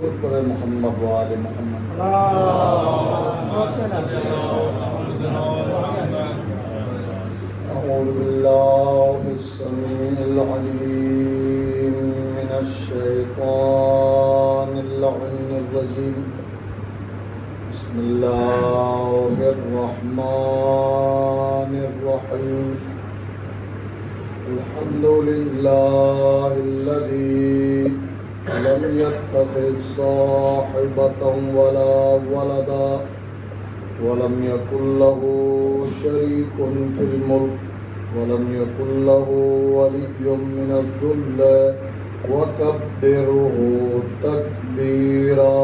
پڑھے محمد وآل محمد۔ اعوذ باللہ السمیع العلیم من الشیطان اللعین الرجیم، بسم اللہ الرحمن الرحیم، الحمد للہ الذی لم يتخذ صاحبة ولا ولدا ولم يكن له شريك في الملك ولم يكن له ولي من الذل وكبره تكبيرا۔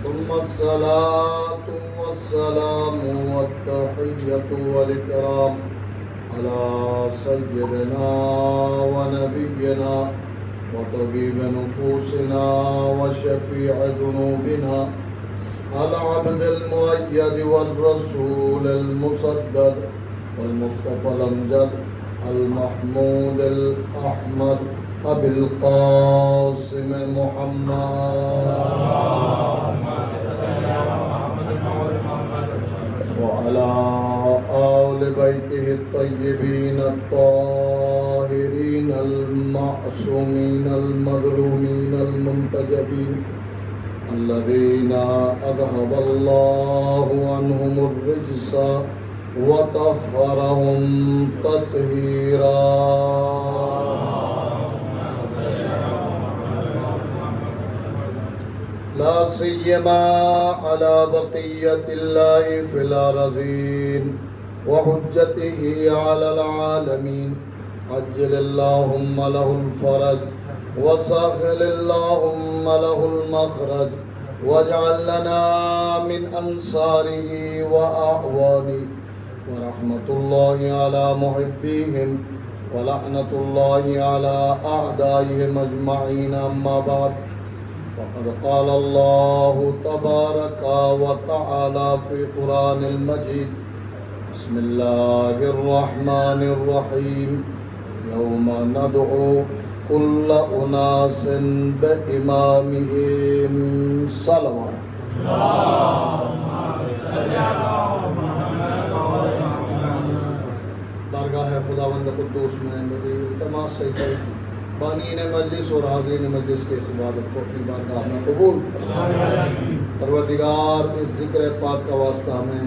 ثم الصلاة والسلام والتحية والإكرام على سيدنا ونبينا وطبيب نفوسنا وشفيع ذنوبنا العبد المؤيد والرسول المسدد والمصطفى الأمجد المحمود الأحمد أبي القاسم محمد وعلى آل بيته الطيبين الطاهرين المعصومين المظلومين المنتجبين الذين أذهب الله عنهم الرجس وطهرهم تطهيرا۔ لا سيما على بقية الله في الأرضين وحجته على العالمين، عجل اللهم له الفرج وسهل اللهم له المخرج واجعل لنا من أنصاره وأعوانه، ورحمة الله على محبيهم ولعنة الله على أعدائهم أجمعين، أما بعد، فقد قال الله تبارك وتعالى في قرآن المجيد، بسم الله الرحمن الرحيم، يوم ندعو كل أناس بإمامهم صلوات۔ بارگاہ خداوند قدوس میں میری التماس ہے کہ بانین مجلس اور حاضرین مجلس کے عبادت کو اپنی بارگاہ میں قبول فرمائے۔ پروردگار اس ذکر پاک کا واسطہ ہمیں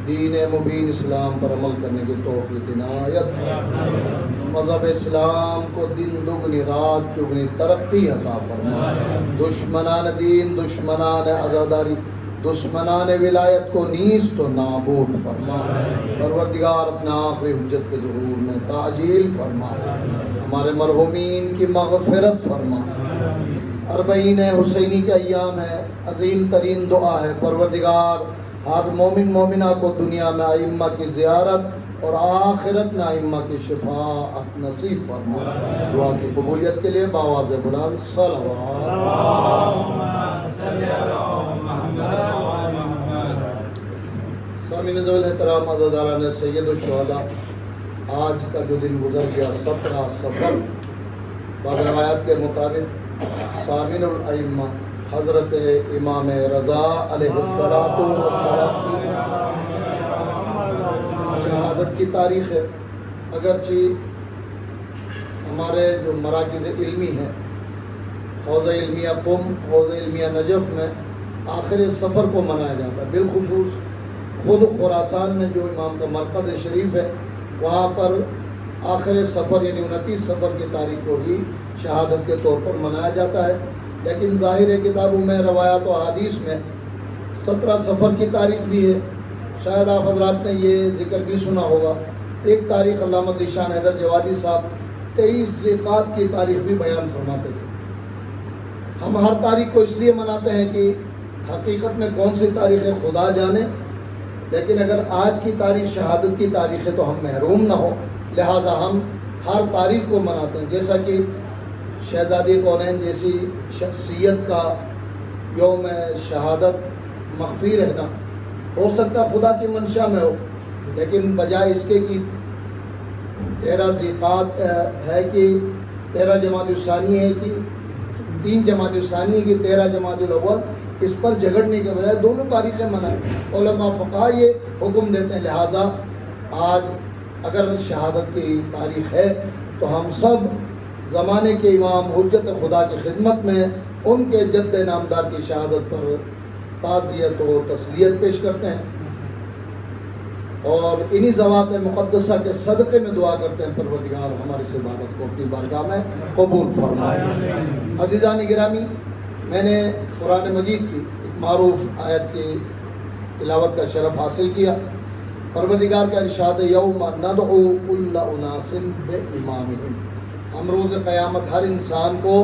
دین مبین اسلام پر عمل کرنے کی توفیق عنایت فرمائے، مذہب اسلام کو دن دگنی رات چگنی ترقی عطا فرمائے، دشمنان دین، دشمنان عزاداری، دشمنان ولایت کو نیست و نابود فرمائے۔ پروردگار اپنا آخری حجت کے ظہور میں تعجیل فرمائے، ہمارے مرحومین کی مغفرت فرما۔ اربعین حسینی کے ایام ہے، عظیم ترین دعا ہے، پروردگار ہر مومن مومنہ کو دنیا میں ائمہ کی زیارت اور آخرت میں ائمہ کی شفاعت نصیب فرما۔ دعا کی قبولیت کے لیے بآواز بلند صلوات۔ سامعین ذوی الاحترام، عزاداران سید الشہداء، آج کا جو دن گزر گیا 17 صفر، بعض روایات کے مطابق ثامن الائمہ حضرت امام رضا علیہ الصلوۃ والسلام کی شہادت کی تاریخ ہے۔ اگرچہ ہمارے جو مراکز علمی ہیں، حوزہ علمیہ قم، حوزہ علمیہ نجف میں آخر سفر کو منایا جاتا ہے، بالخصوص خود خراسان میں جو امام کا مرکز شریف ہے وہاں پر آخر سفر یعنی 29 سفر کی تاریخ کو ہی شہادت کے طور پر منایا جاتا ہے، لیکن ظاہر کتابوں میں، روایات و احادیث میں 17 سفر کی تاریخ بھی ہے۔ شاید آپ حضرات نے یہ ذکر بھی سنا ہوگا، ایک تاریخ علامہ ذیشان حیدر جوادی صاحب 23 ذیقعات کی تاریخ بھی بیان فرماتے تھے۔ ہم ہر تاریخ کو اس لیے مناتے ہیں کہ حقیقت میں کون سی تاریخ ہے خدا جانے، لیکن اگر آج کی تاریخ شہادت کی تاریخ ہے تو ہم محروم نہ ہو، لہٰذا ہم ہر تاریخ کو مناتے ہیں۔ جیسا کہ شہزادی کونین جیسی شخصیت کا یوم شہادت مخفی رہنا ہو سکتا خدا کی منشا میں ہو، لیکن بجائے اس کے کہ 13 ذیقات ہے کہ 13 جمادی الثانی ہے کہ 3 جمادی الثانی ہے کہ 13 جمادی الاول، اس پر جھگڑنے کے بجائے دونوں تاریخیں منائیں۔ علماء فقہ یہ حکم دیتے ہیں، لہٰذا آج اگر شہادت کی تاریخ ہے تو ہم سب زمانے کے امام حجت خدا کی خدمت میں ان کے جد نامدار کی شہادت پر تعزیت و تسلیت پیش کرتے ہیں، اور انہی ذوات مقدسہ کے صدقے میں دعا کرتے ہیں پروردگار ہماری اس عبادت کو اپنی بارگاہ میں قبول فرمائے۔ عزیزان گرامی، میں نے قرآن مجید کی ایک معروف آیت کی تلاوت کا شرف حاصل کیا۔ پروردگار کا ارشاد ہے، یوم ندعو کل اناس بامامہم، ہم روز قیامت ہر انسان کو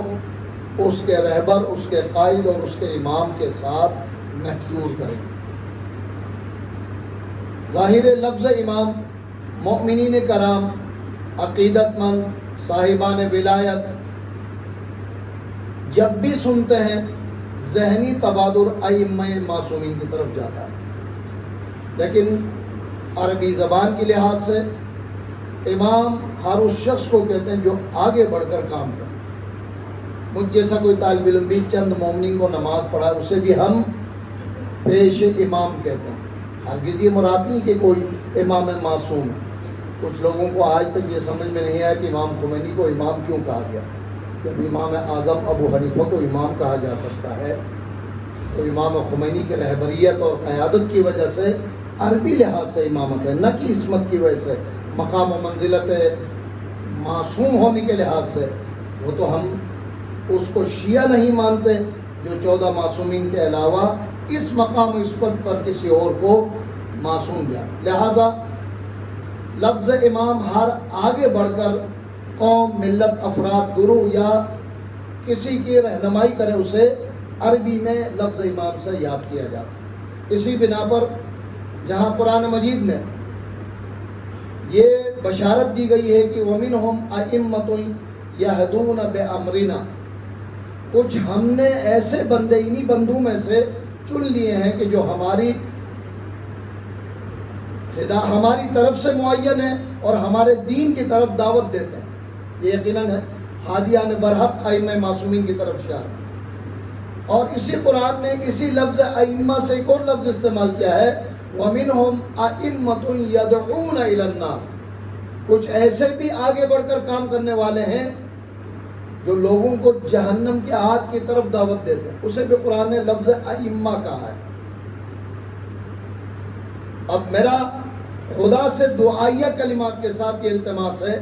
اس کے رہبر، اس کے قائد اور اس کے امام کے ساتھ محشور کریں گے۔ ظاہر لفظ امام مؤمنین کرام، عقیدت مند، صاحبان ولایت جب بھی سنتے ہیں ذہنی تبادر ائمہ معصومین کی طرف جاتا ہے، لیکن عربی زبان کے لحاظ سے امام ہر اس شخص کو کہتے ہیں جو آگے بڑھ کر کام کرے۔ مجھ جیسا کوئی طالب علم بھی چند مومنین کو نماز پڑھا، اسے بھی ہم پیش امام کہتے ہیں۔ ہرگز یہ مراد نہیں کہ کوئی امام معصوم ہے۔ کچھ لوگوں کو آج تک یہ سمجھ میں نہیں آیا کہ امام خمینی کو امام کیوں کہا گیا۔ جب امام اعظم ابو حنیفہ کو امام کہا جا سکتا ہے تو امام خمینی کے رہبریت اور قیادت کی وجہ سے عربی لحاظ سے امامت ہے، نہ کہ عصمت کی وجہ سے، مقام و منزلت معصوم ہونے کے لحاظ سے۔ وہ تو ہم اس کو شیعہ نہیں مانتے جو 14 معصومین کے علاوہ اس مقام و عصمت پر کسی اور کو معصوم جانا۔ لہذا لفظ امام ہر آگے بڑھ کر قوم، ملت، افراد، گروہ یا کسی کی رہنمائی کرے اسے عربی میں لفظ امام سے یاد کیا جاتا ہے۔ اسی بنا پر جہاں قرآن مجید میں یہ بشارت دی گئی ہے کہ وَمِنْهُمْ أَئِمَّةٌ يَهْدُونَ بِأَمْرِنَا، کچھ ہم نے ایسے بندے انہی بندوں میں سے چن لیے ہیں کہ جو ہماری طرف سے معین ہے اور ہمارے دین کی طرف دعوت دیتے ہیں۔ یہ یقیناً ہے ہادیان برحق ائمہ معصومین کی طرف اشارہ۔ اور اسی قرآن نے اسی لفظ ائمہ سے ایک اور لفظ استعمال کیا ہے، وَمِنْهُمْ أَئِمَّةٌ يَدْعُونَ إِلَى النَّارِ، کچھ ایسے بھی آگے بڑھ کر کام کرنے والے ہیں جو لوگوں کو جہنم کے آگ کی طرف دعوت دیتے ہیں۔ اسے بھی قرآن نے لفظ ائمہ کہا ہے۔ اب میرا خدا سے دعائیہ کلمات کے ساتھ یہ التماس ہے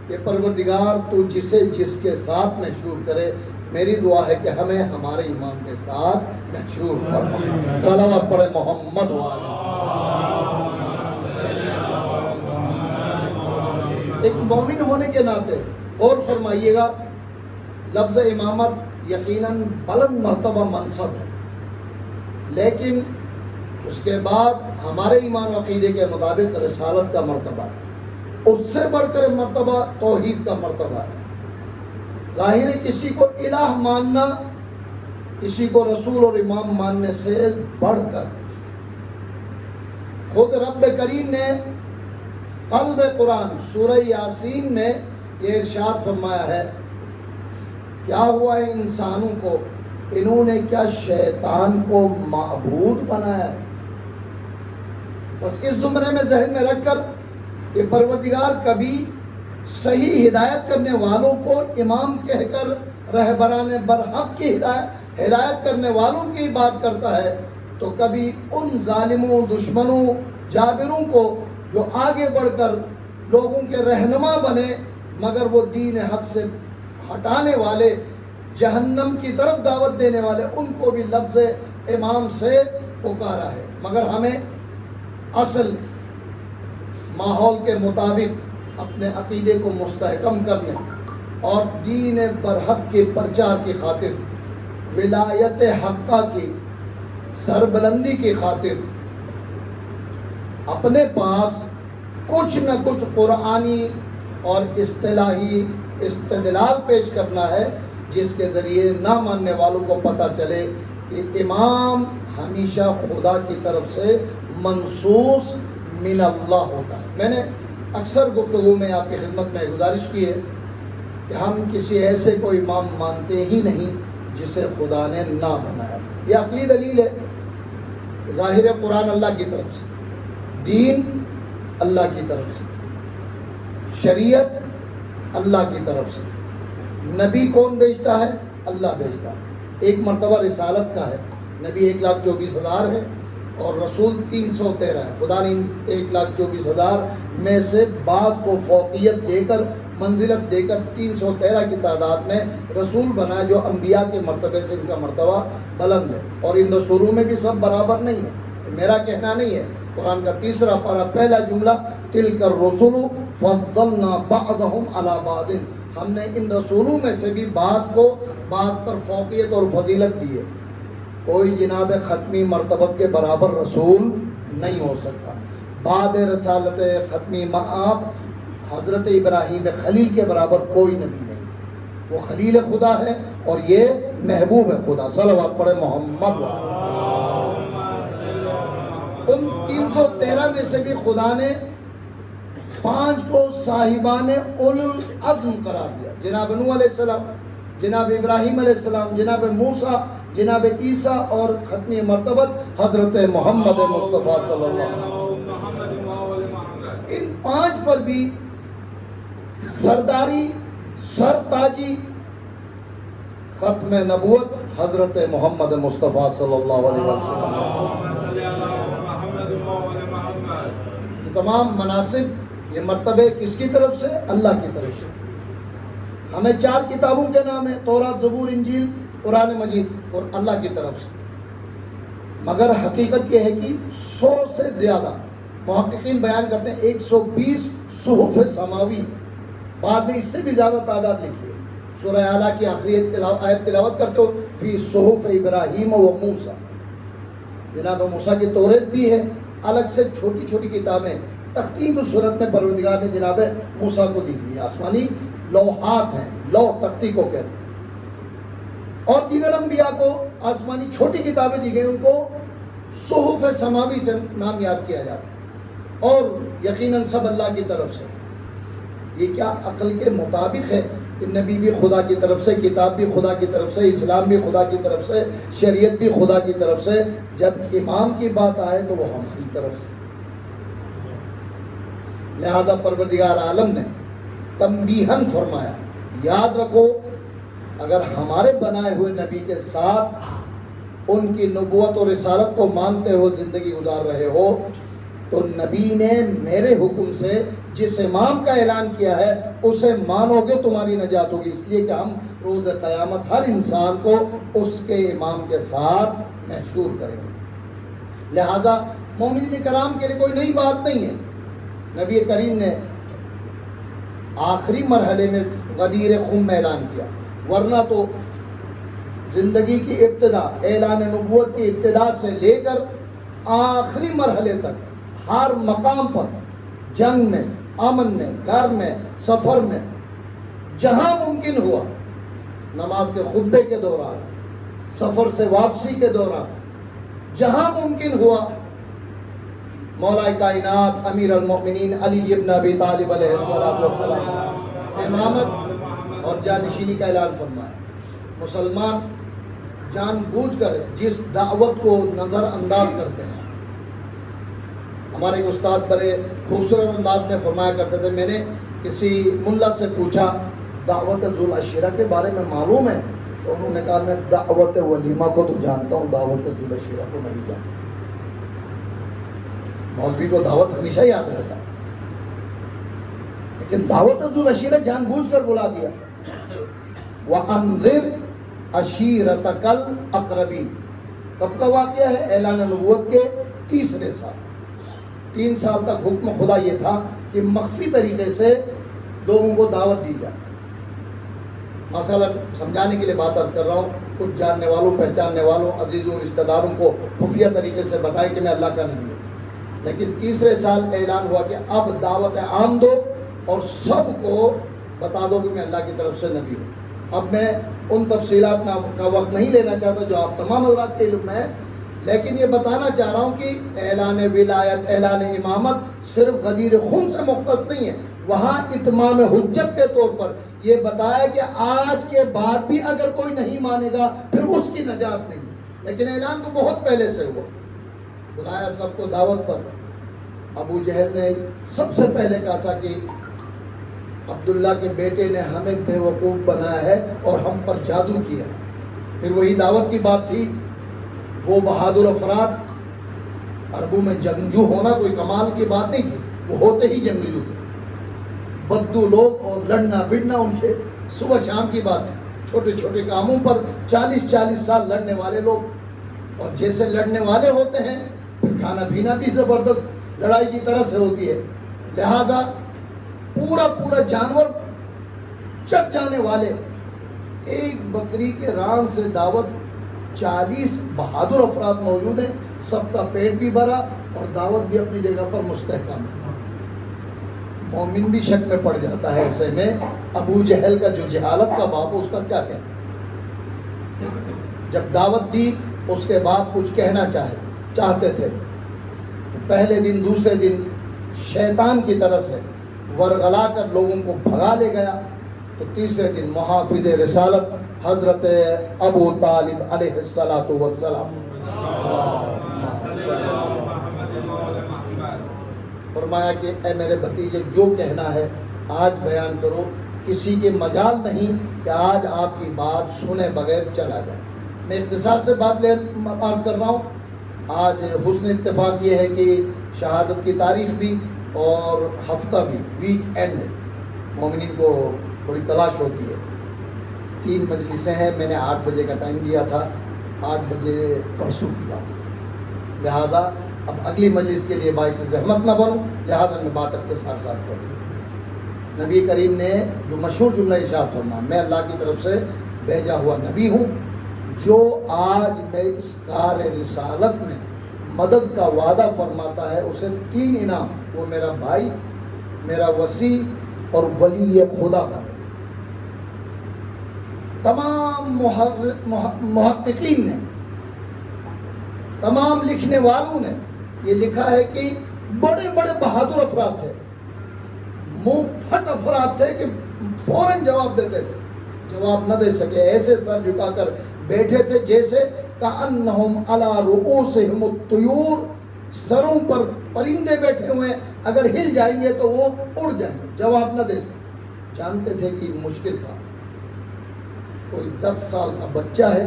کہ پروردگار تو جسے جس کے ساتھ محشور کرے، میری دعا ہے کہ ہمیں ہمارے امام کے ساتھ محشور فرما۔ صلوات پڑھے محمد وعلی۔ ایک مومن ہونے کے ناطے اور فرمائیے گا، لفظ امامت یقیناً بلند مرتبہ منصب ہے، لیکن اس کے بعد ہمارے ایمان و عقیدے کے مطابق رسالت کا مرتبہ ہے، اس سے بڑھ کر مرتبہ توحید کا مرتبہ ہے۔ ظاہر ہے کسی کو الہ ماننا کسی کو رسول اور امام ماننے سے بڑھ کر، خود رب کریم نے قلب قرآن سورہ یاسین میں یہ ارشاد فرمایا ہے، کیا ہوا ہے انسانوں کو، انہوں نے کیا شیطان کو معبود بنایا ہے۔ بس اس زمرے میں ذہن میں رکھ کر کہ پروردگار کبھی صحیح ہدایت کرنے والوں کو امام کہہ کر رہبران برحق کی ہدایت کرنے والوں کی بات کرتا ہے، تو کبھی ان ظالموں، دشمنوں، جابروں کو جو آگے بڑھ کر لوگوں کے رہنما بنے مگر وہ دین حق سے ہٹانے والے، جہنم کی طرف دعوت دینے والے، ان کو بھی لفظ امام سے پکارا ہے۔ مگر ہمیں اصل ماحول کے مطابق اپنے عقیدے کو مستحکم کرنے اور دین برحق کے پرچار کی خاطر، ولایت حقہ کی سربلندی کی خاطر اپنے پاس کچھ نہ کچھ قرآنی اور اصطلاحی استدلال پیش کرنا ہے، جس کے ذریعے نہ ماننے والوں کو پتہ چلے کہ امام ہمیشہ خدا کی طرف سے منصوص من اللہ ہوتا ہے۔ میں نے اکثر گفتگو میں آپ کی خدمت میں گزارش کی ہے کہ ہم کسی ایسے کو امام مانتے ہی نہیں جسے خدا نے نہ بنایا. یہ عقلی دلیل ہے. ظاہر قرآن اللہ کی طرف سے، دین اللہ کی طرف سے، شریعت اللہ کی طرف سے. نبی کون بھیجتا ہے؟ اللہ بھیجتا ہے. ایک مرتبہ رسالت کا ہے، نبی 1,24,000 ہے اور رسول 313 ہے. خدا نے 1,24,000 میں سے بعض کو فوقیت دے کر، منزلت دے کر 313 کی تعداد میں رسول بنا جو انبیاء کے مرتبے سے ان کا مرتبہ بلند ہے. اور ان رسولوں میں بھی سب برابر نہیں ہے، میرا کہنا نہیں ہے. قرآن کا 3 پارہ پہلا جملہ تلک الرسل فضلنا بعضهم علی بعض، ہم نے ان رسولوں میں سے بھی بعض کو بعض پر فوقیت اور فضیلت دی ہے. کوئی جناب ختمی مرتبت کے برابر رسول نہیں ہو سکتا. بعد رسالت ختمی آپ حضرت ابراہیم خلیل کے برابر کوئی نبی نہیں. وہ خلیل خدا ہے اور یہ محبوب ہے خدا. صلوات پڑھے محمد. ان 313 میں سے بھی خدا نے 5 کو صاحبان اولو العزم قرار دیا. جناب نوح علیہ السلام، جناب ابراہیم علیہ السلام، جناب موسیٰ، جناب عیسیٰ اور ختمی مرتبت حضرت محمد مصطفیٰ صلی اللہ علیہ وسلم. ان 5 پر بھی سرداری، سرتاجی، ختم نبوت حضرت محمد مصطفیٰ صلی اللہ علیہ وسلم. یہ تمام مناصب، یہ مرتبے کس کی طرف سے؟ اللہ کی طرف سے. ہمیں 4 کتابوں کے نام ہیں، تورات، زبور، انجیل، قرآن مجید، اور اللہ کی طرف سے. مگر حقیقت یہ ہے کہ 100 سے زیادہ محققین بیان کرتے ہیں 120 صحف سماوی. بعد میں اس سے بھی زیادہ تعداد لکھی ہے. سورہ اعلیٰ کی آخری آیت تلاوت کرتے ہو، فی صحف ابراہیم و موسیٰ. جناب موسیٰ کی توریت بھی ہے، الگ سے چھوٹی چھوٹی کتابیں تختی کی صورت میں پروردگار نے جناب موسیٰ کو دی تھی. آسمانی لوحات ہیں، لوح تختی کو کہتے ہیں. اور دیگر انبیاء کو آسمانی چھوٹی کتابیں دی گئی، ان کو صحف سماوی سے نام یاد کیا جاتا ہے. اور یقیناً سب اللہ کی طرف سے. یہ کیا عقل کے مطابق ہے کہ نبی بھی خدا کی طرف سے، کتاب بھی خدا کی طرف سے، اسلام بھی خدا کی طرف سے، شریعت بھی خدا کی طرف سے. جب امام کی بات آئے تو وہ ہماری طرف سے. لہذا پروردگار عالم نے تنبیہاً فرمایا، یاد رکھو اگر ہمارے بنائے ہوئے نبی کے ساتھ ان کی نبوت اور رسالت کو مانتے ہو زندگی گزار رہے ہو تو نبی نے میرے حکم سے جس امام کا اعلان کیا ہے اسے مانو گے، تمہاری نجات ہوگی. اس لیے کہ ہم روز قیامت ہر انسان کو اس کے امام کے ساتھ محشور کریں گے. لہذا مومنین کرام کے لیے کوئی نئی بات نہیں ہے. نبی کریم نے آخری مرحلے میں غدیر خم میں اعلان کیا، ورنہ تو زندگی کی ابتدا، اعلان نبوت کی ابتدا سے لے کر آخری مرحلے تک ہر مقام پر، جنگ میں، امن میں، گھر میں، سفر میں، جہاں ممکن ہوا، نماز کے خطبے کے دوران، سفر سے واپسی کے دوران، جہاں ممکن ہوا، مولا کائنات امیر المؤمنین علی ابن ابی طالب علیہ السلام امامت اور جانشینی کا اعلان فرمایا. مسلمان جان بوجھ کر جس دعوت کو نظر انداز کرتے ہیں، ہمارے استاد بڑے خوبصورت انداز میں فرمایا کرتے تھے. میں نے کسی ملا سے پوچھا دعوت ذوالعشیرہ کے بارے میں معلوم ہے؟ تو انہوں نے کہا میں دعوت ولیمہ کو تو جانتا ہوں، دعوت ذوالعشیرہ کو نہیں جانتا. مولوی کو دعوت ہمیشہ یاد رہتا ہے، لیکن دعوت ذوالعشیرہ جان بوجھ کر بلا دیا. وَأَنذِرْ عَشِيرَتَكَ الْأَقْرَبِينَ. کب کا واقعہ ہے؟ اعلان نبوت کے 3 سال. 3 سال تک حکم خدا یہ تھا کہ مخفی طریقے سے لوگوں کو دعوت دی جائے. مثلا سمجھانے کے لیے بات عرض کر رہا ہوں، کچھ جاننے والوں، پہچاننے والوں، عزیزوں، رشتہ داروں کو خفیہ طریقے سے بتائے کہ میں اللہ کا نبی ہوں. لیکن 3 سال اعلان ہوا کہ اب دعوت عام دو اور سب کو بتا دو کہ میں اللہ کی طرف سے نبی ہوں. اب میں ان تفصیلات میں آپ کا وقت نہیں لینا چاہتا جو آپ تمام حضرات کے علم میں ہے، لیکن یہ بتانا چاہ رہا ہوں کہ اعلان ولایت، اعلان امامت صرف غدیر خون سے مختص نہیں ہے، وہاں اتمام حجت کے طور پر یہ بتایا کہ آج کے بعد بھی اگر کوئی نہیں مانے گا پھر اس کی نجات نہیں، لیکن اعلان تو بہت پہلے سے ہوا، بلایا سب کو دعوت پر۔ ابو جہل نے سب سے پہلے کہا تھا کہ عبداللہ کے بیٹے نے ہمیں بے وقوف بنایا ہے اور ہم پر جادو کیا۔ پھر وہی دعوت کی بات تھی، وہ بہادر افراد، عربوں میں جنگجو ہونا کوئی کمال کی بات نہیں تھی، وہ ہوتے ہی جنگجو تھے، بدو لوگ، اور لڑنا بڑنا ان کے صبح شام کی بات تھی، چھوٹے چھوٹے کاموں پر 40 سال لڑنے والے لوگ، اور جیسے لڑنے والے ہوتے ہیں پھر کھانا پینا بھی زبردست لڑائی کی طرح سے ہوتی ہے، لہذا پورا جانور چٹ جانے والے، ایک بکری کے ران سے دعوت، 40 بہادر افراد موجود ہیں، سب کا پیٹ بھی بھرا اور دعوت بھی اپنی جگہ پر مستحکم ہے۔ مومن بھی شک میں پڑ جاتا ہے ایسے میں، ابو جہل کا جو جہالت کا باپ اس کا کیا کہنا۔ جب دعوت دی اس کے بعد کچھ کہنا چاہتے تھے، پہلے دن دوسرے دن شیطان کی طرف سے ورغلا کر لوگوں کو بھگا لے گیا، تو تیسرے دن محافظ رسالت حضرت ابو طالب علیہ السلام فرمایا کہ اے میرے بھتیجے جو کہنا ہے آج بیان کرو، کسی کے مجال نہیں کہ آج آپ کی بات سنے بغیر چلا جائے۔ میں اختصار سے بات عرض کر رہا ہوں۔ آج حسن اتفاق یہ ہے کہ شہادت کی تاریخ بھی اور ہفتہ بھی، ویک اینڈ مومنین کو بڑی تلاش ہوتی ہے۔ 3 مجلسیں ہیں، میں نے 8 بجے کا ٹائم دیا تھا، 8 بجے پرسوں کی بات ہے، لہٰذا اب اگلی مجلس کے لیے باعث زحمت نہ بنوں، لہٰذا میں بات اختصار ساز کروں۔ نبی کریم نے جو مشہور جملہ ارشاد فرمایا، میں اللہ کی طرف سے بھیجا ہوا نبی ہوں، جو آج میں اس کار رسالت میں مدد کا وعدہ فرماتا ہے اسے 3 انعام، وہ میرا بھائی، میرا وسیع اور ولی خدا بنے۔ تمام محققین نے، تمام لکھنے والوں نے یہ لکھا ہے کہ بڑے بڑے بہادر افراد تھے، منہ پھٹ افراد تھے کہ فوراً جواب دیتے تھے، جواب نہ دے سکے، ایسے سر جھکا کر بیٹھے تھے جیسے کأنہم علی رؤوسہم الطیور، سروں پر پرندے بیٹھے ہوئے ہیں، اگر ہل جائیں گے تو وہ اڑ جائیں گے، جواب نہ دے سکے۔ جانتے تھے کہ مشکل کام، کوئی 10 سال کا بچہ ہے،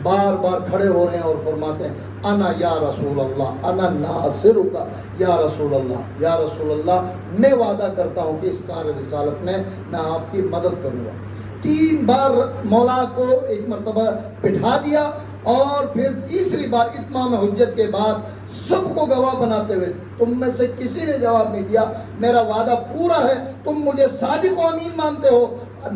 بار بار کھڑے ہو رہے ہیں اور فرماتے ہیں انا یا رسول اللہ، انا ناصرک یا رسول اللہ، یا رسول اللہ میں وعدہ کرتا ہوں کہ اس کار رسالت میں آپ کی مدد کروں گا۔ 3 بار مولا کو ایک مرتبہ بٹھا دیا، اور پھر تیسری بار اتمام حجت کے بعد سب کو گواہ بناتے ہوئے، تم میں سے کسی نے جواب نہیں دیا، میرا وعدہ پورا ہے، تم مجھے صادق و امین مانتے ہو،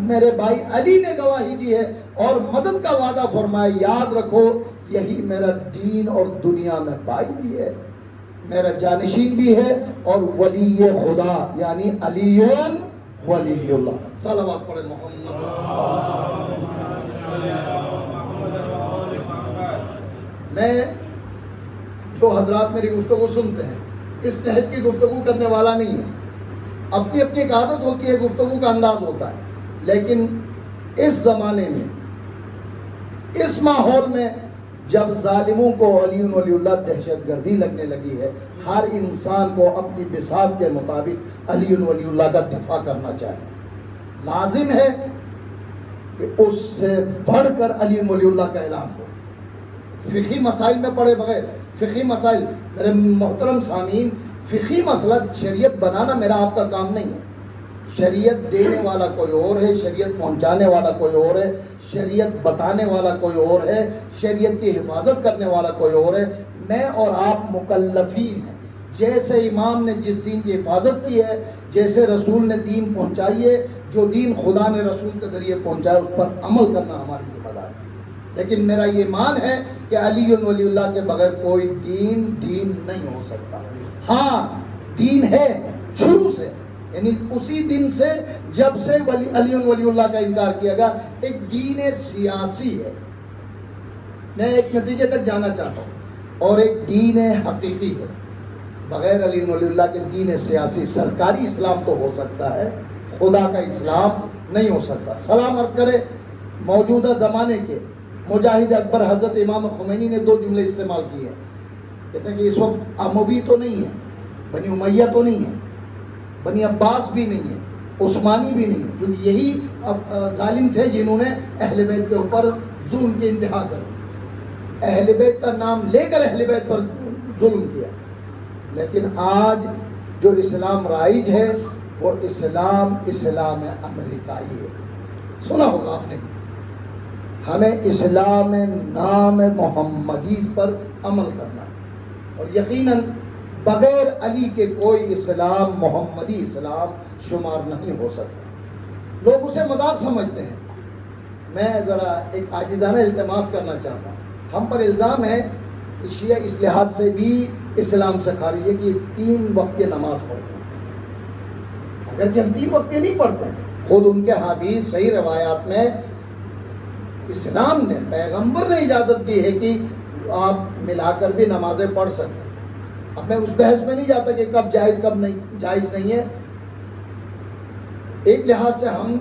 میرے بھائی علی نے گواہی دی ہے اور مدد کا وعدہ فرمایا، یاد رکھو یہی میرا دین اور دنیا میں بھائی بھی ہے، میرا جانشین بھی ہے، اور ولی خدا یعنی علی ولی اللہ۔ صلوات پڑھیں محمد۔ میں جو حضرات میری گفتگو سنتے ہیں، اس نہج کی گفتگو کرنے والا نہیں ہے، اپنی اپنی ایک عادت ہوتی ہے، گفتگو کا انداز ہوتا ہے، لیکن اس زمانے میں، اس ماحول میں جب ظالموں کو علی ولی اللہ دہشت گردی لگنے لگی ہے، ہر انسان کو اپنی بساط کے مطابق علی ولی اللہ کا دفاع کرنا چاہیے۔ لازم ہے کہ اس سے بڑھ کر علی ولی اللہ کا اعلان ہو۔ فقہی مسائل میں پڑھے بغیر، فقہی مسائل، میرے محترم سامعین، فقہی مسئلہ شریعت بنانا میرا آپ کا کام نہیں ہے، شریعت دینے والا کوئی اور ہے، شریعت پہنچانے والا کوئی اور ہے، شریعت بتانے والا کوئی اور ہے، شریعت کی حفاظت کرنے والا کوئی اور ہے۔ میں اور آپ مکلفین ہیں، جیسے امام نے جس دین کی حفاظت کی ہے، جیسے رسول نے دین پہنچائی ہے، جو دین خدا نے رسول کے ذریعے پہنچایا اس پر عمل کرنا ہماری ذمہ داری ہے۔ لیکن میرا یہ ایمان ہے کہ علی ولی اللہ کے بغیر کوئی دین نہیں ہو سکتا۔ ہاں دین ہے شروع سے، یعنی اسی دن سے جب سے علی ولی اللہ کا انکار کیا گیا، ایک دین سیاسی ہے۔ میں ایک نتیجے تک جانا چاہتا ہوں، اور ایک دین حقیقی ہے. بغیر علی ولی اللہ کے دین سیاسی سرکاری اسلام تو ہو سکتا ہے، خدا کا اسلام نہیں ہو سکتا. سلام عرض کرے موجودہ زمانے کے مجاہد اکبر حضرت امام خمینی نے 2 جملے استعمال کیے ہیں. کہتے ہیں کہ اس وقت اموی تو نہیں ہے، بنی امیہ تو نہیں ہے، بنی عباس بھی نہیں ہے، عثمانی بھی نہیں ہے، کیونکہ یہی ظالم تھے جنہوں نے اہل بیت کے اوپر ظلم کی انتہا کر دی. اہل بیت کا نام لے کر اہل بیت پر ظلم کیا. لیکن آج جو اسلام رائج ہے وہ اسلام امریکائی ہے. سنا ہوگا آپ نے. ہمیں اسلام نام محمدی پر عمل کرنا ہے، اور یقیناً بغیر علی کے کوئی اسلام محمدی اسلام شمار نہیں ہو سکتا. لوگ اسے مذاق سمجھتے ہیں. میں ذرا ایک عاجزانہ التماس کرنا چاہتا ہوں. ہم پر الزام ہے کہ شیعہ اس لحاظ سے بھی اسلام سے خارج ہے کہ 3 وقت کی نماز پڑھتے ہیں، اگرچہ ہم 3 وقت نہیں پڑھتے ہیں. خود ان کے حدیث صحیح روایات میں اسلام نے، پیغمبر نے اجازت دی ہے کہ آپ ملا کر بھی نمازیں پڑھ سکتے ہیں. اب میں اس بحث میں نہیں جاتا کہ کب جائز کب نہیں جائز نہیں ہے. ایک لحاظ سے ہم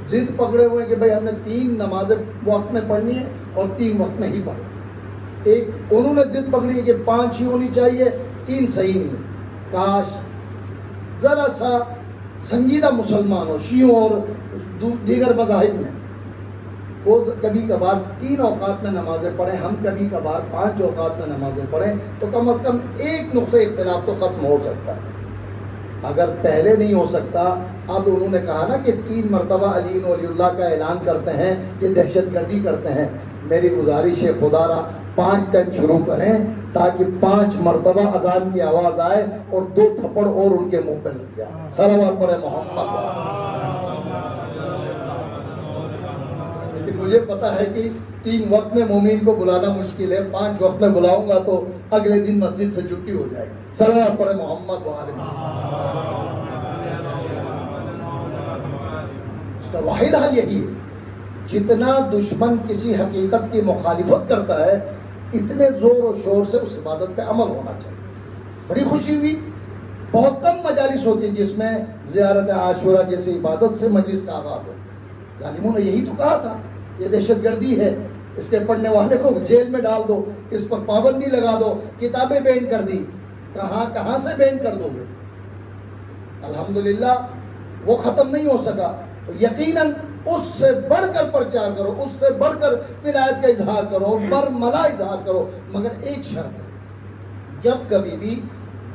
ضد پکڑے ہوئے ہیں کہ بھئی ہم نے 3 نمازیں وقت میں پڑھنی ہے اور 3 وقت میں ہی پڑھیں. ایک انہوں نے ضد پکڑی ہے کہ 5 ہی ہونی چاہیے، 3 صحیح نہیں. کاش ذرا سا سنجیدہ مسلمان ہو، شیعوں اور دیگر مذاہب میں، وہ کبھی کبھار 3 اوقات میں نمازیں پڑھیں، ہم کبھی کبھار 5 اوقات میں نمازیں پڑھیں، تو کم از کم ایک نقطہ اختلاف تو ختم ہو سکتا ہے. اگر پہلے نہیں ہو سکتا، اب انہوں نے کہا نا کہ 3 مرتبہ علی ولی اللہ کا اعلان کرتے ہیں، یہ دہشت گردی کرتے ہیں. میری گزارش ہے خدا را 5 ٹائم شروع کریں تاکہ 5 مرتبہ اذان کی آواز آئے اور 2 تھپڑ اور ان کے منہ پہ لگ جائے. صلوات پڑھے محمد. لیکن مجھے پتا ہے کہ 3 وقت میں مومن کو بلانا مشکل ہے، 5 وقت میں بلاؤں گا تو اگلے دن مسجد سے چھٹی ہو جائے گی. صلوات پڑھے محمد وآل محمد. اس کا واحد حل یہی ہے. جتنا دشمن کسی حقیقت کی مخالفت کرتا ہے، اتنے زور و شور سے اس عبادت پہ عمل ہونا چاہیے. بڑی خوشی ہوئی، بہت کم مجالس ہوتی ہیں جس میں زیارت عاشورہ جیسی عبادت سے مجلس کا آغاز ہو. ظالموں نے یہی تو کہا تھا، یہ دہشت گردی ہے، اس کے پڑھنے والے کو جیل میں ڈال دو، اس پر پابندی لگا دو، کتابیں بین کر دی. کہاں سے بین کر دو گے؟ الحمدللہ وہ ختم نہیں ہو سکا. تو یقیناً اس سے بڑھ کر پرچار کرو، اس سے بڑھ کر ولایت کا اظہار کرو، برملا اظہار کرو. مگر ایک شرط ہے، جب کبھی بھی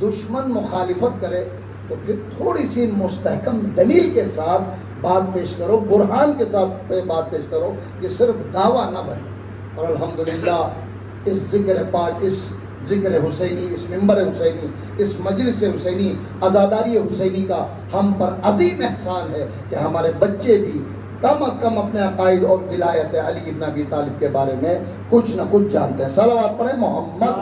دشمن مخالفت کرے تو پھر تھوڑی سی مستحکم دلیل کے ساتھ بات پیش کرو، برہان کے ساتھ بات پیش کرو، کہ صرف دعویٰ نہ بنے. اور الحمدللہ اس ذکر پاک، اس ذکر حسینی، اس منبر حسینی، اس مجلس حسینی، عزاداری حسینی کا ہم پر عظیم احسان ہے کہ ہمارے بچے بھی کم از کم اپنے عقائد اور ولایت علی ابن ابی طالب کے بارے میں کچھ نہ کچھ جانتے ہیں. صلوات پڑھیں محمد.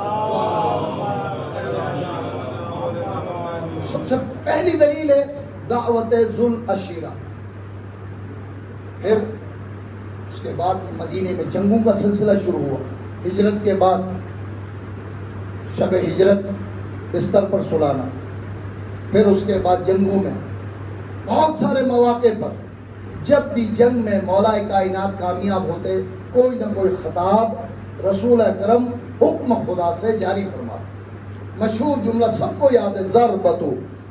سب سے پہلی دلیل ہے دعوت ذو العشیرہ. پھر اس کے بعد مدینے میں جنگوں کا سلسلہ شروع ہوا. ہجرت کے بعد شب ہجرت بستر پر سلانا، پھر اس کے بعد جنگوں میں بہت سارے مواقع پر جب بھی جنگ میں مولا کائنات کامیاب ہوتے، کوئی نہ کوئی خطاب رسول اکرم حکم خدا سے جاری فرماتے. مشہور جملہ سب کو یاد ہے، ضربۃ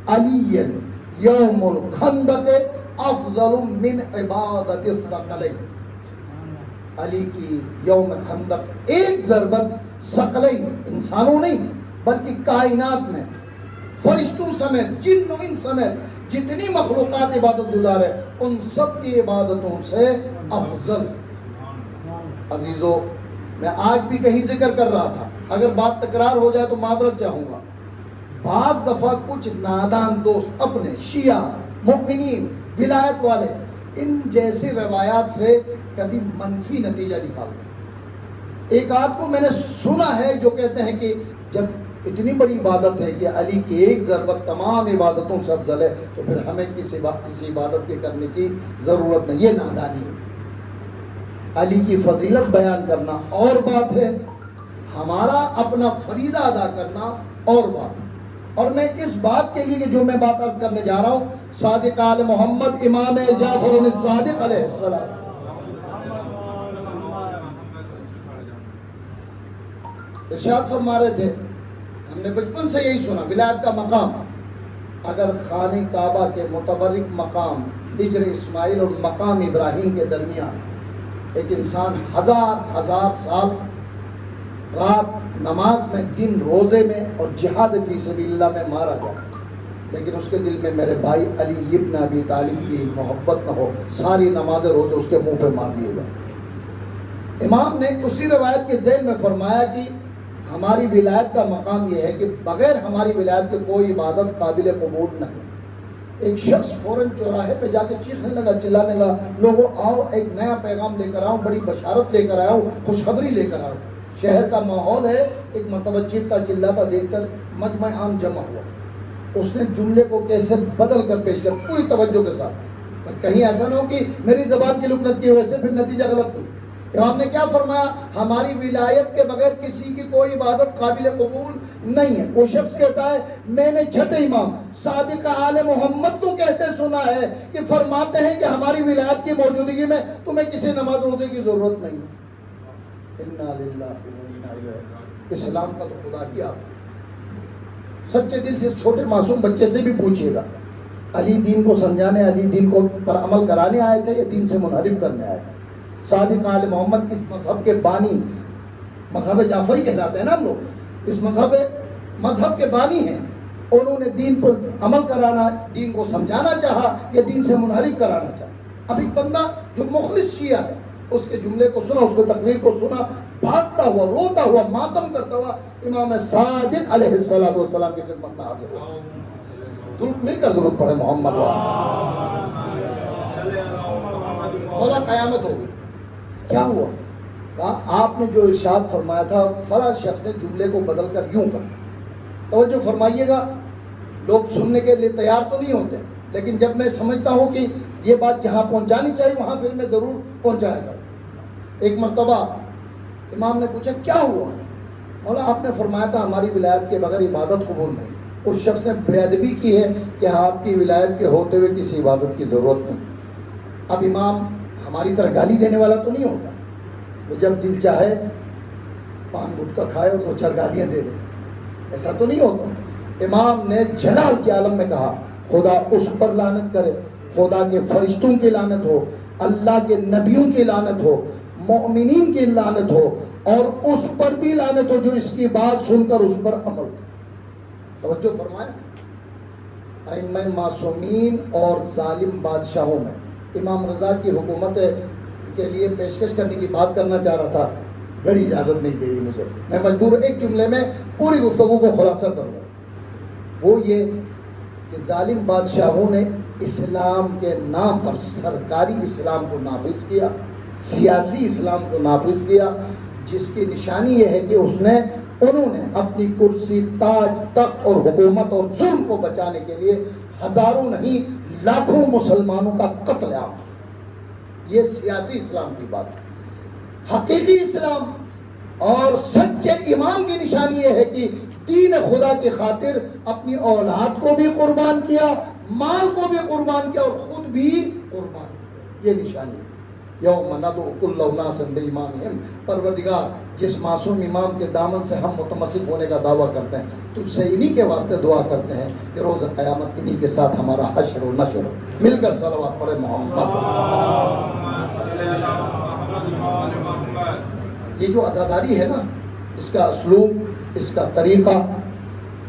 علی یوم الخندق افضل من عبادت الثقلین. علی کی یوم خندق ایک ضربت ثقلین، انسانوں نہیں بلکہ کائنات میں فرشتوں سمیت، جن و انس سمیت جتنی مخلوقات عبادت گزار ہے، ان سب کی عبادتوں سے افضل. عزیزو، میں آج بھی کہیں ذکر کر رہا تھا، اگر بات تکرار ہو جائے تو معذرت چاہوں گا. بعض دفعہ کچھ نادان دوست اپنے شیعہ، مومنین، ولایت والے ان جیسی روایات سے کبھی منفی نتیجہ نکالتے ہیں. ایک آدھ کو میں نے سنا ہے جو کہتے ہیں کہ جب اتنی بڑی عبادت ہے کہ علی کی ایک ضربت تمام عبادتوں سے افضل ہے، تو پھر ہمیں کسی عبادت کے کرنے کی ضرورت نہیں. یہ نادانی ہے. علی کی فضیلت بیان کرنا اور بات ہے، ہمارا اپنا فریضہ ادا کرنا اور بات. اور میں اس بات کے لیے کہ جو میں بات عرض کرنے جا رہا ہوں، صادق آل محمد امام جعفر الصادق علیہ السلام ارشاد فرما رہے تھے، ہم نے بچپن سے یہی سنا، ولایت کا مقام اگر خانہ کعبہ کے متبرک مقام ہجر اسماعیل اور مقام ابراہیم کے درمیان ایک انسان ہزار سال رات نماز میں، دن روزے میں اور جہاد فی سبیل اللہ میں مارا جائے، لیکن اس کے دل میں میرے بھائی علی ابن ابی طالب کی محبت نہ ہو، ساری نماز روزے اس کے منہ پہ مار دیے جائے. امام نے اسی روایت کے ذیل میں فرمایا کہ ہماری ولایت کا مقام یہ ہے کہ بغیر ہماری ولایت کے کوئی عبادت قابل قبول نہیں. ایک شخص فوراً چوراہے پہ جا کے چیخنے لگا، چلانے لگا، لوگوں آؤ ایک نیا پیغام لے کر آؤں، بڑی بشارت لے کر آؤں، خوشخبری لے کر آؤں. شہر کا ماحول ہے، ایک مرتبہ چیختا چلاتا دیکھ کر مجمع عام جمع ہوا. اس نے جملے کو کیسے بدل کر پیش کر پوری توجہ کے ساتھ، کہیں ایسا نہ ہو کہ میری زبان کی لکنت کی وجہ سے پھر نتیجہ غلط ہو. امام نے کیا فرمایا؟ ہماری ولایت کے بغیر کسی کی کوئی عبادت قابل قبول نہیں ہے. وہ شخص کہتا ہے میں نے چھٹے امام صادق آل محمد کو کہتے سنا ہے کہ فرماتے ہیں کہ ہماری ولایت کی موجودگی میں تمہیں کسی نماز روزے کی ضرورت نہیں ہے. انا للہ و انا الیہ. اسلام کا تو خدا کی آپ سچے دل سے اس چھوٹے معصوم بچے سے بھی پوچھئے گا، علی دین کو سمجھانے، علی دین کو پر عمل کرانے آئے تھے یا دین سے منحرف کرنے آئے تھے؟ صادق آل محمد اس مذہب کے بانی، مذہب جعفری کہلاتے ہیں نا ہم لوگ، اس مذہب کے بانی ہیں. انہوں نے دین پر عمل کرانا، دین کو سمجھانا چاہا یا دین سے منحرف کرانا چاہا؟ اب ایک بندہ جو مخلص شیعہ ہے، اس کے جملے کو سنا، اس کو تقریر کو سنا، بھاگتا ہوا، روتا ہوا، ماتم کرتا ہوا امام صادق علیہ السلام کی خدمت میں حاضر ہوا. مل کر درود پڑھے محمد مولا. قیامت ہوگی. کیا ہوا؟ کہا آپ نے جو ارشاد فرمایا تھا فلاں شخص نے جملے کو بدل کر یوں کہا. توجہ فرمائیے گا، لوگ سننے کے لیے تیار تو نہیں ہوتے، لیکن جب میں سمجھتا ہوں کہ یہ بات جہاں پہنچانی چاہیے وہاں پھر میں ضرور پہنچایا کروں. ایک مرتبہ امام نے پوچھا کیا ہوا؟ مولا آپ نے فرمایا تھا ہماری ولایت کے بغیر عبادت قبول نہیں. اس شخص نے بے ادبی کی ہے کہ آپ کی ولایت کے ہوتے ہوئے کسی عبادت کی ضرورت نہیں. اب امام ہماری طرح گالی دینے والا تو نہیں ہوتا، وہ جب دل چاہے پان گٹکا کھائے اور 2-4 گالیاں دے دے، ایسا تو نہیں ہوتا. امام نے جلال کے عالم میں کہا خدا اس پر لعنت کرے، خدا کے فرشتوں کی لعنت ہو، اللہ کے نبیوں کی لعنت ہو، مومنین کی لعنت ہو، اور اس پر بھی لعنت ہو جو اس کی بات سن کر اس پر عمل کرے. توجہ فرمائیں. ائمہ معصومین اور ظالم بادشاہوں میں امام رضا کی حکومت کے لیے پیشکش کرنے کی بات کرنا چاہ رہا تھا، بڑی اجازت نہیں دے رہی مجھے، میں مجبور ایک جملے میں پوری گفتگو کو خلاصہ کروں. وہ یہ کہ ظالم بادشاہوں نے اسلام کے نام پر سرکاری اسلام کو نافذ کیا، سیاسی اسلام کو نافذ کیا، جس کی نشانی یہ ہے کہ انہوں نے اپنی کرسی، تاج، تخت اور حکومت اور ظلم کو بچانے کے لیے ہزاروں نہیں لاکھوں مسلمانوں کا قتل عام. یہ سیاسی اسلام کی بات ہے. حقیقی اسلام اور سچے امام کی نشانی یہ ہے کہ دین خدا کی خاطر اپنی اولاد کو بھی قربان کیا، مال کو بھی قربان کیا اور خود بھی قربان. یہ نشانی ہے. یوم ندعو کل اناس بامامہم. پروردگار جس معصوم امام کے دامن سے ہم متمسک ہونے کا دعویٰ کرتے ہیں، تجھ سے انہی کے واسطے دعا کرتے ہیں کہ روز قیامت انہی کے ساتھ ہمارا حشر و نشر ہو. مل کر صلوات پڑھے محمد. یہ جو عزاداری ہے نا، اس کا اسلوب، اس کا طریقہ،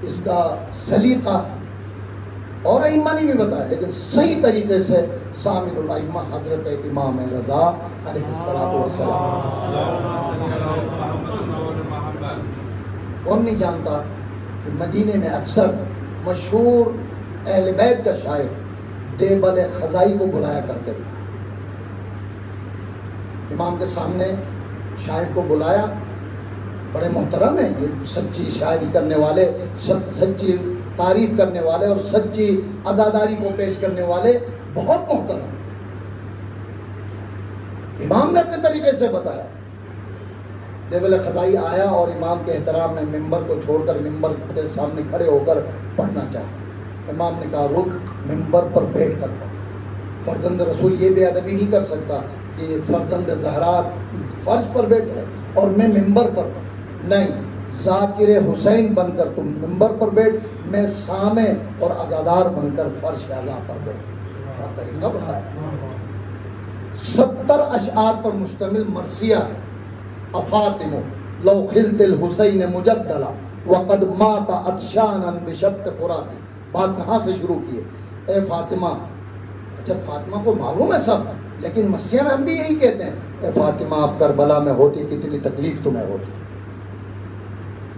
اس کا سلیقہ اور ائمہ نے بھی بتایا، لیکن صحیح طریقے سے سامع الائمہ حضرت امام رضا علیہ السلام. کون نہیں جانتا کہ مدینے میں اکثر مشہور اہل بیت کا شاعر دیبل خزائی کو بلایا کرتے تھے. امام کے سامنے شاعر کو بلایا، بڑے محترم ہیں یہ، سچی شاعری کرنے والے، سچی تعریف کرنے والے اور سچی عزاداری کو پیش کرنے والے، بہت محترم. امام نے اپنے طریقے سے بتایا. دیوبل خزائی آیا اور امام کے احترام میں ممبر کو چھوڑ کر ممبر کے سامنے کھڑے ہو کر پڑھنا چاہا۔ امام نے کہا رک، ممبر پر بیٹھ کر پڑھ۔ فرزند رسول یہ بے ادبی نہیں کر سکتا کہ فرزند زہرا فرش پر بیٹھے اور میں ممبر پر، نہیں، ذاکر حسین بن کر تم ممبر پر بیٹھ، میں سامع اور عزادار بن کر فرش اعلیٰ پر بیٹھ۔ کیا طریقہ بتایا۔ 70 اشعار پر مشتمل مرثیہ ہے۔ افاطم لو خلت الحسین مجدلا وقد مات عطشانا بشط فراتی۔ بات کہاں سے شروع کی ہے؟ اے فاطمہ، اچھا فاطمہ کو معلوم ہے سب، لیکن مرثیہ میں ہم بھی یہی کہتے ہیں، اے فاطمہ آپ کربلا میں ہوتی کتنی تکلیف تمہیں ہوتی۔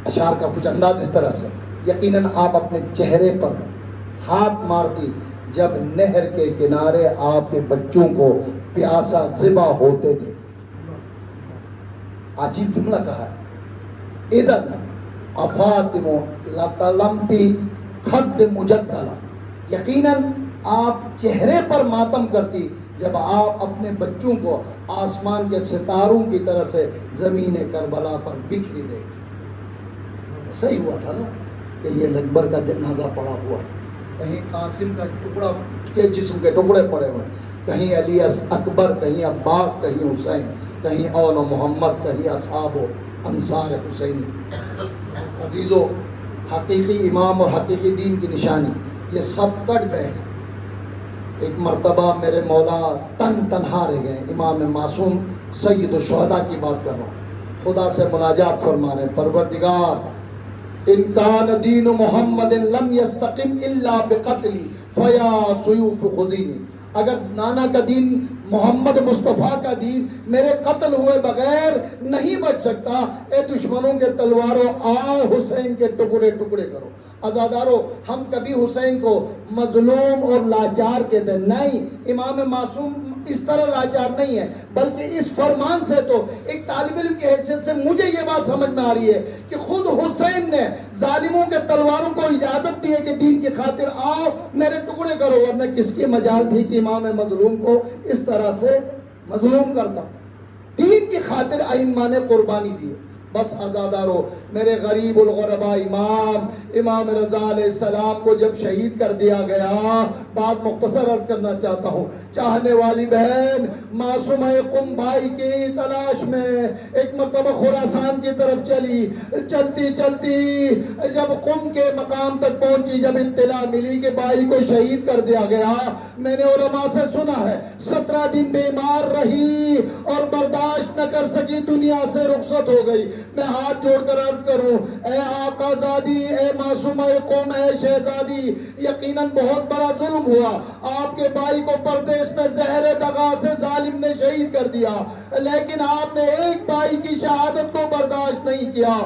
اشعار کا کچھ انداز اس طرح سے، یقیناً آپ اپنے چہرے پر ہاتھ مارتی جب نہر کے کنارے آپ کے بچوں کو پیاسا ذبح ہوتے تھے۔ عجیب جملہ کہا ہے۔ اذن افاطم لطلمتی خد مجدلا، یقیناً آپ چہرے پر ماتم کرتی جب آپ اپنے بچوں کو آسمان کے ستاروں کی طرح سے زمین کربلا پر بکھری دیکھتی۔ ایسا ہی ہوا تھا نا کہ یہ لکبر کا جنازہ پڑا ہوا، کہیں قاسم کا ٹکڑا کے جسم کے ٹکڑے پڑے ہوئے، کہیں علی اکبر، کہیں عباس، کہیں حسین، کہیں اون و محمد، کہیں اصحاب و انصار حسینی۔ عزیزو، حقیقی امام اور حقیقی دین کی نشانی یہ سب کٹ گئے ہیں۔ ایک مرتبہ میرے مولا تنہا رہ گئے، امام معصوم سید الشہداء کی بات کر رہا ہوں، خدا سے مناجات فرما رہے ہیں، پروردگار ان کان دین محمد لم یستقم الا بقتلی فیا سیوف خزینی، اگر نانا کا دین محمد مصطفیٰ کا دین میرے قتل ہوئے بغیر نہیں بچ سکتا، اے دشمنوں کے تلواروں آؤ حسین کے ٹکڑے ٹکڑے کرو۔ عزادارو، ہم کبھی حسین کو مظلوم اور لاچار کہتے ہیں، نہیں، امام معصوم اس طرح لاچار نہیں ہے، بلکہ اس فرمان سے تو ایک طالب علم کی حیثیت سے مجھے یہ بات سمجھ میں آ رہی ہے کہ خود حسین نے ظالموں کے تلواروں کو اجازت دی ہے کہ دین کی خاطر آؤ میرے ٹکڑے کرو، ورنہ کس کی مجال تھی کہ امام مظلوم کو اس طرح سے مظلوم کرتا۔ دین کی خاطر ائمہ نے قربانی دی۔ بس عزادارو، میرے غریب الغرباء امام رضا علیہ السلام کو جب شہید کر دیا گیا، بات مختصر عرض کرنا چاہتا ہوں، چاہنے والی بہن معصومہ قم بھائی کی تلاش میں ایک مرتبہ خراسان کی طرف چلی، چلتی چلتی جب قم کے مقام تک پہنچی، جب اطلاع ملی کہ بھائی کو شہید کر دیا گیا، میں نے علماء سے سنا ہے 17 دن بیمار رہی اور برداشت نہ کر سکی، دنیا سے رخصت ہو گئی۔ میں ہاتھ جوڑ کر عرض کروں، اے آقا زادی، اے معصومہ قوم، اے شہزادی، یقیناً بہت بڑا ظلم ہوا، آپ کے بھائی کو پردیس میں زہر دغا سے ظالم نے شہید کر دیا، لیکن آپ نے ایک بھائی کی شہادت کو برداشت نہیں کیا۔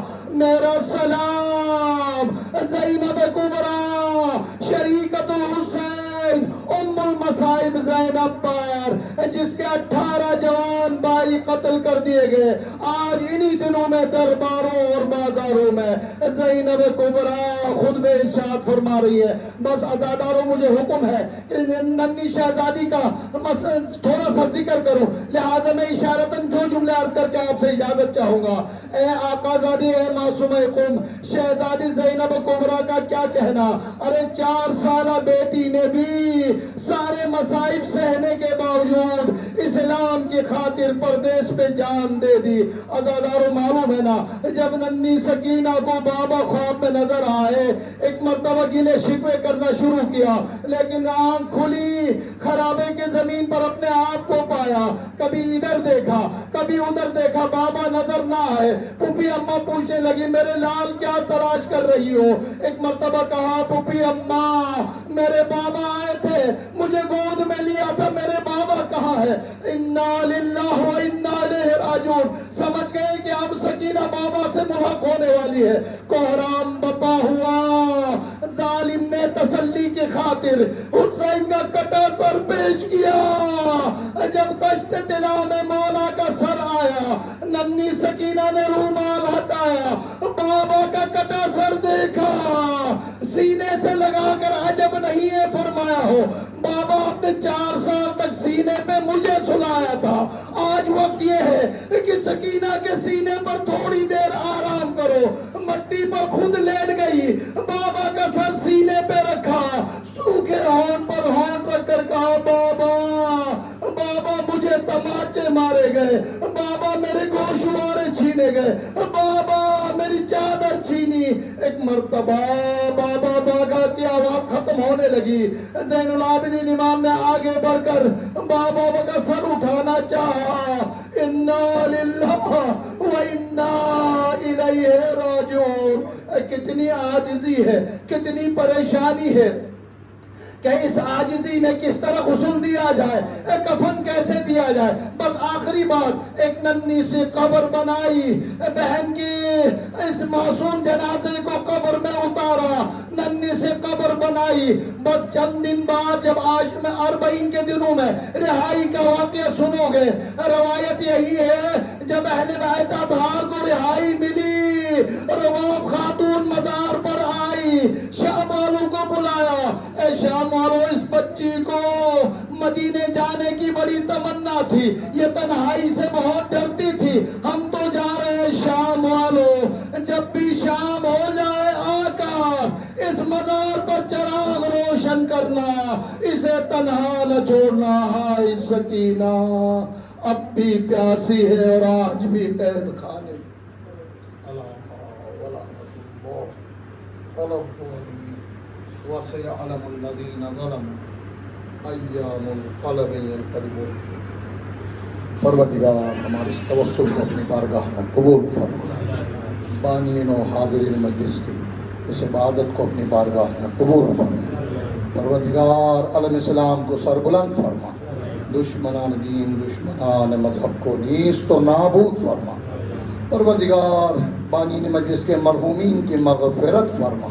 میرا سلام زینب کبریٰ شریکۃ الحسین ام المصائب زینب پر، جس کے 18 جوان بھائی قتل کر دیے گئے۔ آج انہی دنوں میں درباروں اور بازاروں میں زینب کبریٰ خود میں ارشاد فرما رہی ہے۔ بس عزاداروں، مجھے حکم ہے کہ ننھی شہزادی کا تھوڑا سا ذکر کروں، لہٰذا میں اشارتاً جو جملے عرض کر کے آپ سے اجازت چاہوں گا۔ اے آقا زادی، اے معصومہ قوم، شہزادی زینب کبریٰ کا کیا کہنا؟ ارے 4 سالہ بیٹی نے بھی سارے مصائب سہنے کے باوجود اسلام کی خاطر پردیس پہ جان دے دی۔ عزاداروں، معلوم ہے نا، جب ننھی سکینہ کو بابا خواب میں نظر آئے، ایک مرتبہ گلے شکوے کرنا شروع کیا، لیکن آنکھ کھلی، خرابے کے زمین پر اپنے آپ کو پایا، کبھی ادھر دیکھا کبھی ادھر دیکھا، بابا نظر نہ آئے۔ پھوپھی اماں پوچھنے لگی، میرے لال کیا تلاش کر رہی ہو؟ ایک مرتبہ کہا، پھوپھی اماں، میرے بابا آئے تھے، مجھے گود میں لیا تھا، میرے بابا کہاں ہے؟ انا للہ و انا الیہ راجعون۔ سمجھ گئے کہ اب سکینہ بابا سے ملحق ہونے والی ہے۔ کوہرام بپا ہوا، ظالم نے تسلی کی خاطر حسین کا کٹا سر پیش کیا۔ جب دشت طلا میں مولا کا سر آیا، ننھی سکینہ نے رومال ہٹایا، بابا کا کٹا سر دیکھا، سینے سے لگا کر عجب نہیں ہے فرمایا ہو، بابا آپ نے 4 سال تک سینے پہ مجھے سلایا تھا، آج وقت یہ ہے کہ سکینہ کے سینے پر تھوڑی دیر آرام کرو. مٹی پر خود لیٹ گئی, بابا کا سر سینے پہ رکھا, سوکھے ہونٹ پر ہونٹ رکھ کر کہا بابا بابا مجھے تماچے مارے گئے, بابا میرے گوشوارے چھینے گئے, بابا میری چادر چھینی. ایک مرتبہ بابا باغا کی آواز ختم ہونے لگی. زین العابدین امام نے آگے بڑھ کر بابا کا سر اٹھانا چاہا. انا للہ و انا الیہ راجعون. کتنی عاجزی ہے, کتنی پریشانی ہے کہ اس عاجزی میں کس طرح غسل دیا جائے, کفن کیسے دیا جائے. بس آخری بات, ایک ننھی سی قبر بنائی, بہن کی اس معصوم جنازے کو قبر میں اتارا, ننھی سی قبر بنائی. بس چند دن بعد جب آج میں 40 کے دنوں میں رہائی کا واقعہ سنو گے, روایت یہی ہے جب اہل بیت اطہار کو رہائی ملی, رباب خاتون مزار پر آئی, شام والوں کو بلایا. اے شام والوں, اس بچی کو مدینے جانے کی بڑی تمنا تھی, یہ تنہائی سے بہت ڈرتی تھی, ہم تو جا رہے ہیں شام والوں, جب بھی شام ہو جائے آقا اس مزار پر چراغ روشن کرنا, اسے تنہا نہ چھوڑنا. ہائے سکینہ اب بھی پیاسی ہے اور آج بھی قید خانے. وَسَيَعْلَمُ الَّذِينَ ظَلَمُوا أَيَّامُ الْقَلَبِ يَنْقَلِبُونَ. پروردگار ہمارے اس توسل کو اپنی بارگاہ میں قبول فرما. بانین و حاضرین مجلس کی اس عبادت کو اپنی بارگاہ میں قبول فرما. پروردگار عالم اسلام کو سربلند فرما, دشمنان دین دشمنان مذہب کو نیست و نابود فرما. پروردگار بانین مجلس کے مرحومین کی مغفرت فرما.